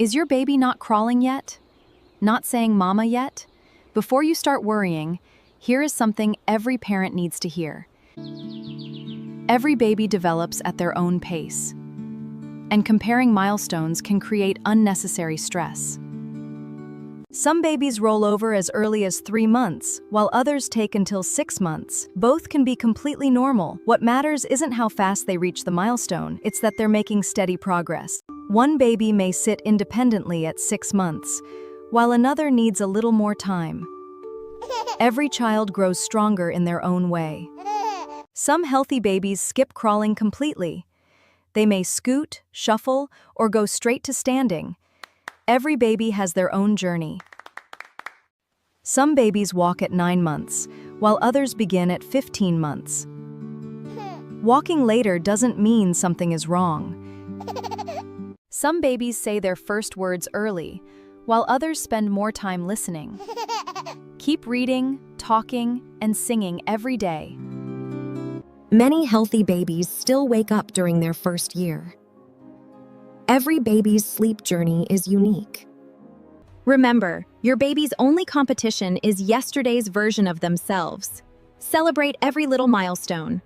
Is your baby not crawling yet? Not saying mama yet? Before you start worrying, here is something every parent needs to hear. Every baby develops at their own pace, and comparing milestones can create unnecessary stress. Some babies roll over as early as 3 months, while others take until 6 months. Both can be completely normal. What matters isn't how fast they reach the milestone, it's that they're making steady progress. One baby may sit independently at 6 months, while another needs a little more time. Every child grows stronger in their own way. Some healthy babies skip crawling completely. They may scoot, shuffle, or go straight to standing. Every baby has their own journey. Some babies walk at 9 months, while others begin at 15 months. Walking later doesn't mean something is wrong. Some babies say their first words early, while others spend more time listening. Keep reading, talking, and singing every day. Many healthy babies still wake up during their first year. Every baby's sleep journey is unique. Remember, your baby's only competition is yesterday's version of themselves. Celebrate every little milestone.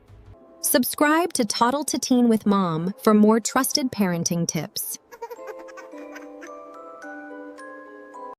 Subscribe to Toddle to Teen with Mom for more trusted parenting tips.